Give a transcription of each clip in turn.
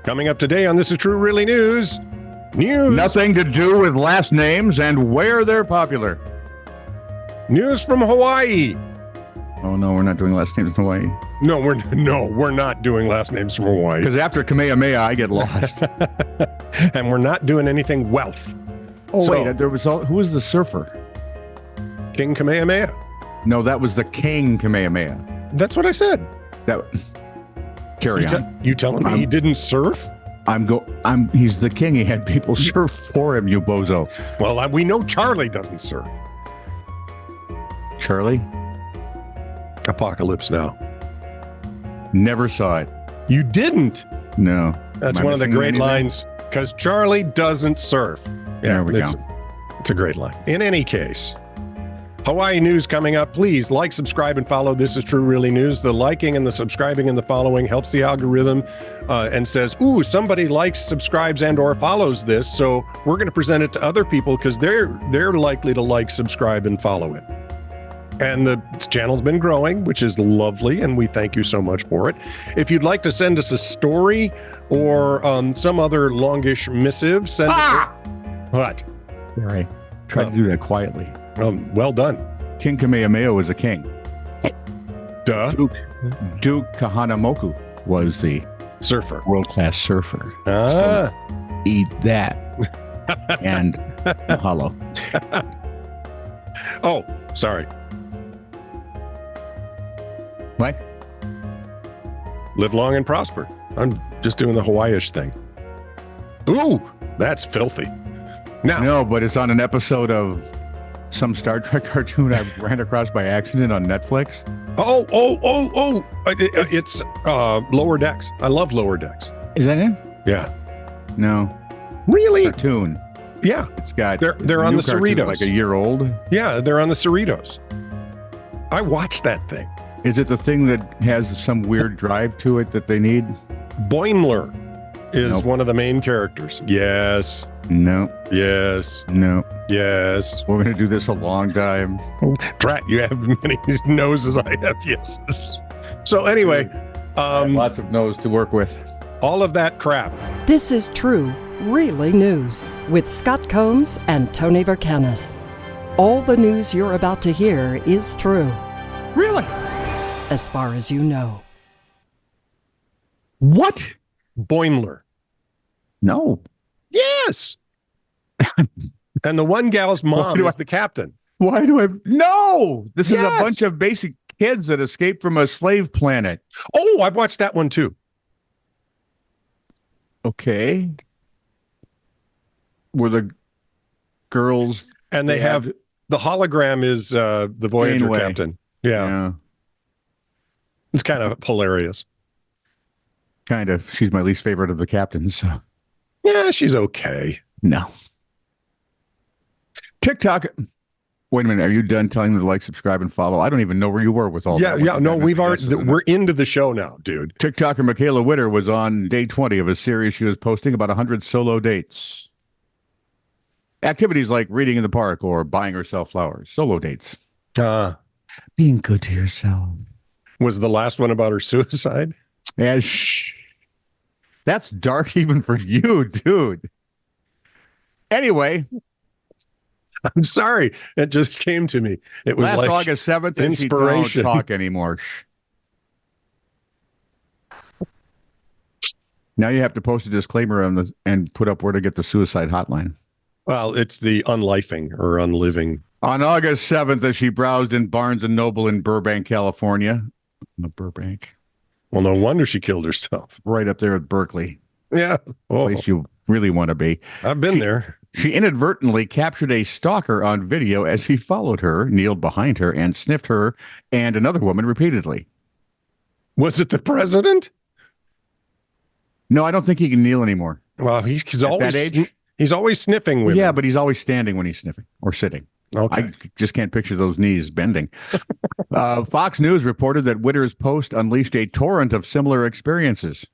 Coming up today on This Is True Really News. Nothing to do with last names and where they're popular. News from Hawaii. Oh, no, we're not doing last names in Hawaii. No, we're not doing last names from Hawaii. Because after Kamehameha, I get lost. And we're not doing anything wealth. Oh, wait, who was the surfer? King Kamehameha. No, that was the King Kamehameha. That's what I said. Carry on. You telling me he didn't surf? He's the king. He had people surf for him, you bozo. Well, we know Charlie doesn't surf. Charlie? Apocalypse Now. Never saw it. You didn't? No. That's one of the great lines, because Charlie doesn't surf. Yeah, there we go. It's a great line. In any case, Hawaii news coming up. Please like, subscribe, and follow This Is True Really News. The liking and the subscribing and the following helps the algorithm and says, ooh, somebody likes, subscribes, and or follows this. So we're going to present it to other people because they're likely to like, subscribe, and follow it. And the channel's been growing, which is lovely, and we thank you so much for it. If you'd like to send us a story or some other longish missive, send it. What? All right. Try to do that quietly. Well done. King Kamehameha was a king. Duh. Duke Kahanamoku was the surfer, world-class surfer. So eat that. And mahalo. Oh, sorry. What? Live long and prosper. I'm just doing the Hawaiiish thing. Ooh, that's filthy. Now, no, but it's on an episode of some Star Trek cartoon I ran across by accident on Netflix. It's Lower Decks. I love Lower Decks. Is that it? Yeah. No. Really? Cartoon. Yeah. It's got. They're on the Cerritos. Like a year old. Yeah, they're on the Cerritos. I watched that thing. Is it the thing that has some weird drive to it that they need? Boimler is one of the main characters. Yes. No. Yes. No. Yes. We're going to do this a long time. Drat, you have as many no's as I have yeses. So anyway. Lots of no's to work with. All of that crap. This is True Really News with Scott Combs and Tony Vercanis. All the news you're about to hear is true. Really? As far as you know. What? Boimler. No. Yes. And the one gal's mom is the captain. Why do I? No. This is a bunch of basic kids that escaped from a slave planet. Oh, I've watched that one too. Okay. Were the girls... And they have... The hologram is the Voyager captain. Yeah. It's kind of hilarious. Kind of. She's my least favorite of the captains. So. Yeah, she's okay. No. TikTok. Wait a minute. Are you done telling them to like, subscribe, and follow? I don't even know where you were with all that. Yeah. No, we're into the show now, dude. TikToker Michaela Witter was on day 20 of a series. She was posting about 100 solo dates. Activities like reading in the park or buying herself flowers. Solo dates. Being good to yourself. Was the last one about her suicide? Yeah, that's dark even for you, dude. Anyway. I'm sorry. It just came to me. It was last like August 7th, and inspiration. She don't talk anymore. Now you have to post a disclaimer on and put up where to get the suicide hotline. Well, it's the unlifing or unliving. On August 7th, as she browsed in Barnes & Noble in Burbank, California. Burbank. Well, no wonder she killed herself. Right up there at Berkeley. Yeah. Oh. Place you really want to be. I've been there. She inadvertently captured a stalker on video as he followed her, kneeled behind her, and sniffed her and another woman repeatedly. Was it the president? No, I don't think he can kneel anymore. Well, he's always that age. He's always sniffing women. Yeah, but he's always standing when he's sniffing or sitting. Okay. I just can't picture those knees bending. Fox News reported that Witter's post unleashed a torrent of similar experiences.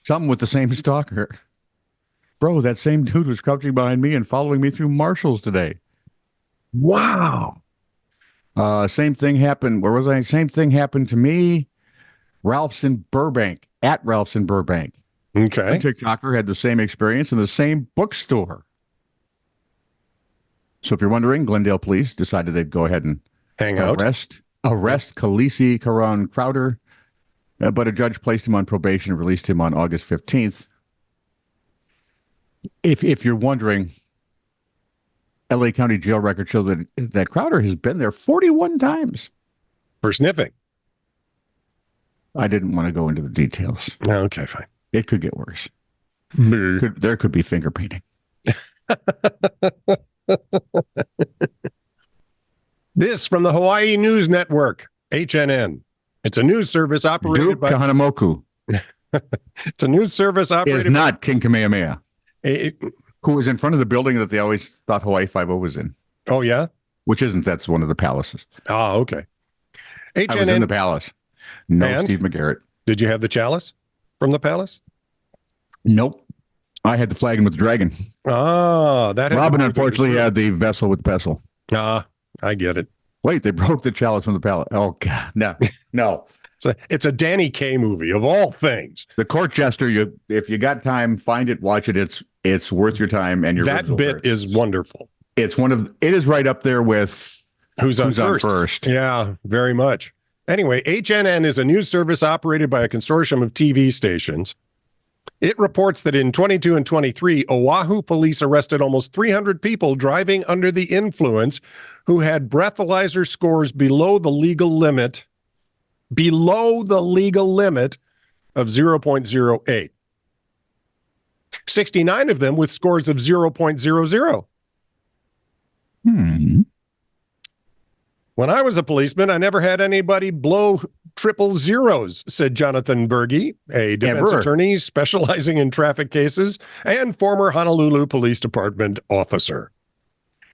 Some with the same stalker. Bro, that same dude was crouching behind me and following me through Marshalls today. Wow. Same thing happened. Where was I? Same thing happened to me. Ralph's in Burbank. At Ralph's in Burbank. A Okay. TikToker had the same experience in the same bookstore. So if you're wondering, Glendale police decided they'd go ahead and Hang out. arrest Khaleesi Karan Crowder, but a judge placed him on probation and released him on August 15th. If you're wondering, LA County jail records show that Crowder has been there 41 times. For sniffing. I didn't want to go into the details. Okay, fine. It could get worse. Brr. There could be finger painting. This from the Hawaii News Network, HNN. It's a news service operated Duke by. Kahanamoku It's a news service is operated. not King Kamehameha, It, who was in front of the building that they always thought Hawaii Five-0 was in, oh yeah. which isn't. That's one of the palaces. Oh, okay. I was in the HNN. palace. No And? Steve McGarrett. Did you have the chalice from the palace? Nope. I had the flagon with the dragon. Ah, that. Robin, unfortunately, had the vessel with pestle. Ah, I get it. Wait, they broke the chalice from the palace. Oh, God. No. It's a Danny Kaye movie of all things. The court jester, if you got time, find it, watch it. It's worth your time and your That ribs will bit hurt. is wonderful. It is right up there with Who's on Who's on first? First. Yeah, very much. Anyway, HNN is a news service operated by a consortium of TV stations. It reports that in 22 and 23, Oahu police arrested almost 300 people driving under the influence who had breathalyzer scores below the legal limit of 0.08. 69 of them with scores of 0.00. When I was a policeman, I never had anybody blow triple zeros, said Jonathan Berge, a defense attorney specializing in traffic cases and former Honolulu Police Department officer.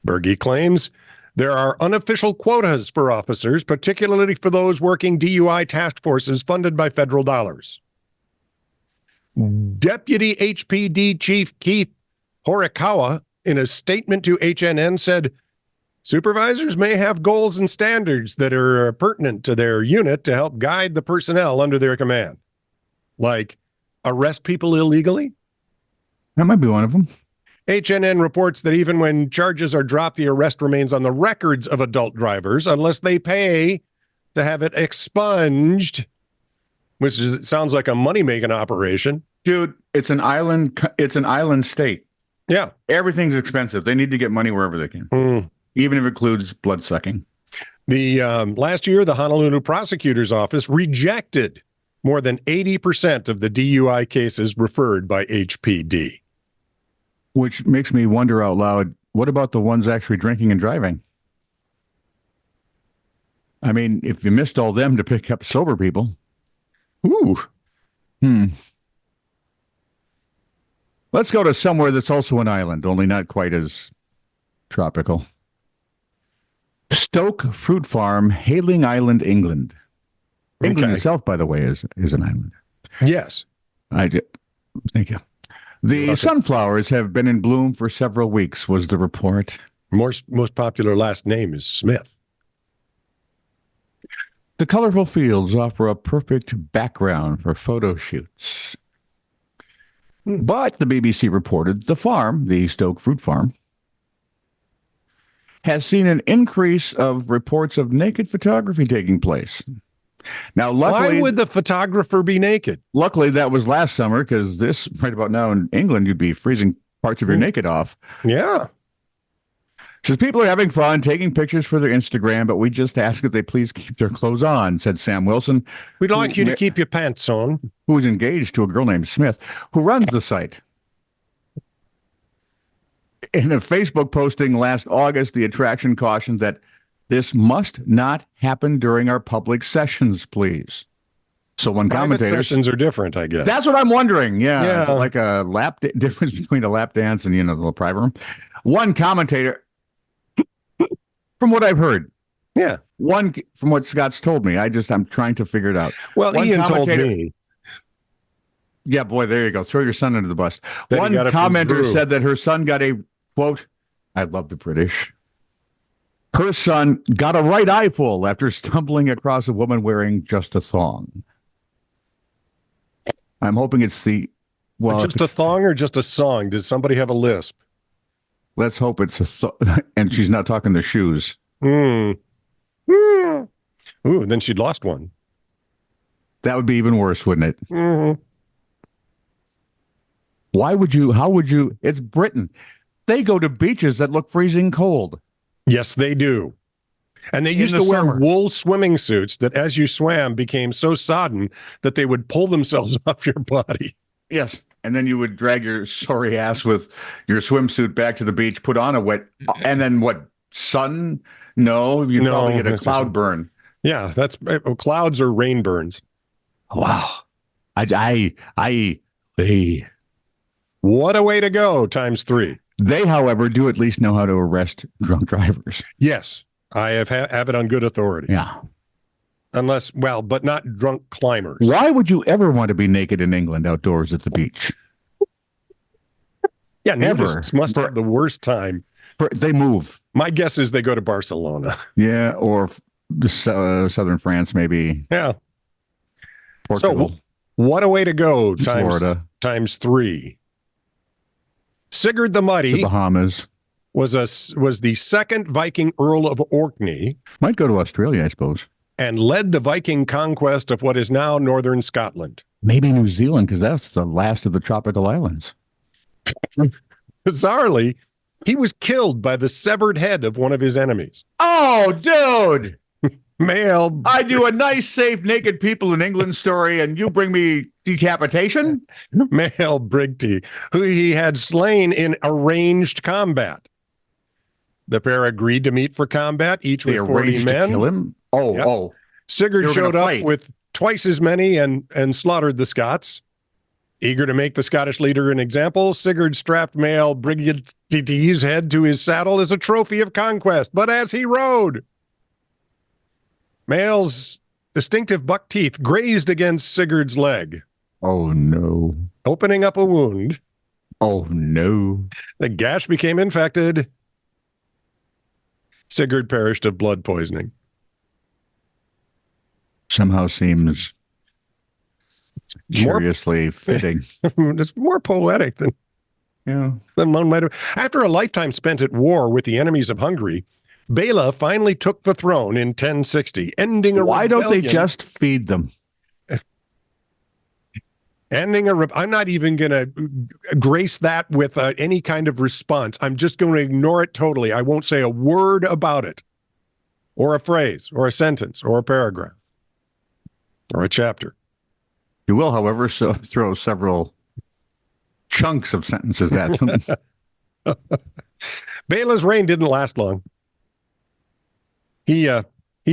Berge claims there are unofficial quotas for officers, particularly for those working DUI task forces funded by federal dollars. Deputy HPD Chief Keith Horikawa, in a statement to HNN, said, supervisors may have goals and standards that are pertinent to their unit to help guide the personnel under their command. Like arrest people illegally? That might be one of them. HNN reports that even when charges are dropped, the arrest remains on the records of adult drivers unless they pay to have it expunged, which sounds like a money-making operation. Dude, it's an island state. Yeah. Everything's expensive. They need to get money wherever they can. Even if it includes blood sucking. The last year, the Honolulu prosecutor's office rejected more than 80% of the DUI cases referred by HPD. Which makes me wonder out loud, what about the ones actually drinking and driving? I mean, if you missed all them to pick up sober people. Let's go to somewhere that's also an island, only not quite as tropical. Stoke Fruit Farm, Hayling Island, England. England itself, by the way, is an island. Yes. Thank you. The sunflowers have been in bloom for several weeks, was the report. Most popular last name is Smith. The colorful fields offer a perfect background for photo shoots. But the BBC reported the farm, the Stoke Fruit Farm, has seen an increase of reports of naked photography taking place. Now, luckily, why would the photographer be naked? Luckily, that was last summer, because this right about now in England, you'd be freezing parts of your naked off. Yeah. Says people are having fun taking pictures for their Instagram, but we just ask that they please keep their clothes on, said Sam Wilson. We'd like you to keep your pants on. Who's engaged to a girl named Smith, who runs the site. In a Facebook posting last August, the attraction cautioned that this must not happen during our public sessions, please. So when commentators... sessions are different, I guess. That's what I'm wondering. Yeah. Like a difference between a lap dance and, the little private room. One commentator, from what I've heard. Yeah. One, from what Scott's told me. I'm trying to figure it out. Well, one Ian told me. Yeah, boy, there you go. Throw your son under the bus. One commenter said that her son got a, quote, I love the British. Her son got a right eyeful after stumbling across a woman wearing just a thong. I'm hoping it's the Well, just a thong or just a song? Does somebody have a lisp? let's hope it's and she's not talking the shoes. Hmm. Ooh, then she'd lost one. That would be even worse, wouldn't it? Mhm. How would you? It's Britain. They go to beaches that look freezing cold. Yes, they do. And they In used the to wear summer. wool swimming suits that as you swam became so sodden that they would pull themselves off your body. Yes. And then you would drag your sorry ass with your swimsuit back to the beach, put on a wet, and then what? Sun? No, you'd No, probably get a that's- cloud burn. Yeah, that's clouds or rain burns. Wow. They, What a way to go, times 3. however, do at least know how to arrest drunk drivers. Yes, I have it on good authority. Yeah. Unless, well, but not drunk climbers. Why would you ever want to be naked in England outdoors at the beach? Yeah, Ever. nudists must have the worst time. They move. My guess is they go to Barcelona. Yeah. Or southern France, maybe. Yeah. Portugal. So, what a way to go, Florida. times 3. Sigurd the The Mighty Bahamas. was the second Viking Earl of Orkney Might go to Australia, I suppose. and led the Viking conquest of what is now northern Scotland. Maybe New Zealand, because that's the last of the tropical islands. Bizarrely, he was killed by the severed head of one of his enemies. Oh, dude! Male, I do a nice, safe, naked people in England story, and you bring me decapitation? Male Brigty, who he had slain in arranged combat. The pair agreed to meet for combat, each They with 40 arranged to men. kill him? Oh, Yep. oh. Sigurd They were showed gonna up fight. with twice as many and slaughtered the Scots. Eager to make the Scottish leader an example, Sigurd strapped male Brigty's head to his saddle as a trophy of conquest. But as he rode, Male's distinctive buck teeth grazed against Sigurd's leg, Oh, no. opening up a wound. Oh, no. The gash became infected. Sigurd perished of blood poisoning. Somehow seems More- curiously fitting. It's more poetic than Yeah. one might have. After a lifetime spent at war with the enemies of Hungary, Bela finally took the throne in 1060, ending a Why don't they rebellion- just feed them? I'm not even going to grace that with any kind of response. I'm just going to ignore it totally. I won't say a word about it, or a phrase, or a sentence, or a paragraph, or a chapter. You will, however, throw several chunks of sentences at them. Bela's reign didn't last long. He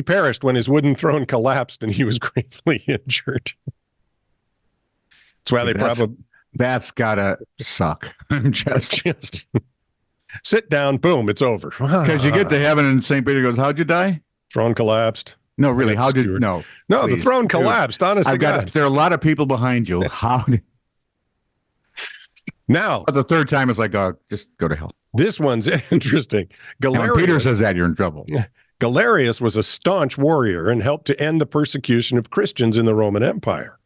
perished when his wooden throne collapsed and he was gravely injured. That's why they probably That's gotta suck. I'm just just sit down, boom, it's over. because you get to heaven and St. Peter goes, "How'd you die?" Throne collapsed. No, really, how did Stewart. no? No, the Please, throne dude. collapsed. Honest to I've got. God. There are a lot of people behind you. How? Now The third time is like, oh, just go to hell. this one's interesting. And when Peter says that, you're in trouble. Galerius was a staunch warrior and helped to end the persecution of Christians in the Roman Empire.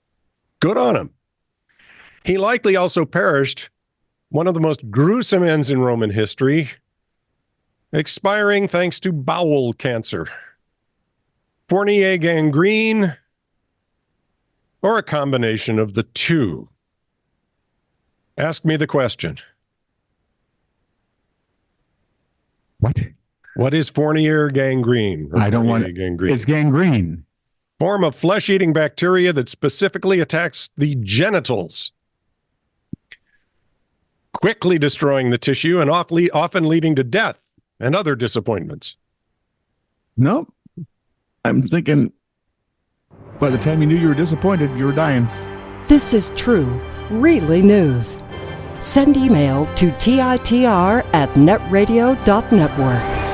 Good on him. He likely also perished, one of the most gruesome ends in Roman history, expiring thanks to bowel cancer, Fournier gangrene, or a combination of the two. Ask me the question. What? What is Fournier gangrene? or I don't want. Fournier gangrene. It's gangrene. Form of flesh-eating bacteria that specifically attacks the genitals, quickly destroying the tissue and often leading to death and other disappointments. Nope. I'm thinking. By the time you knew you were disappointed, you were dying. This is true, really news. Send email to TITR@netradio.network.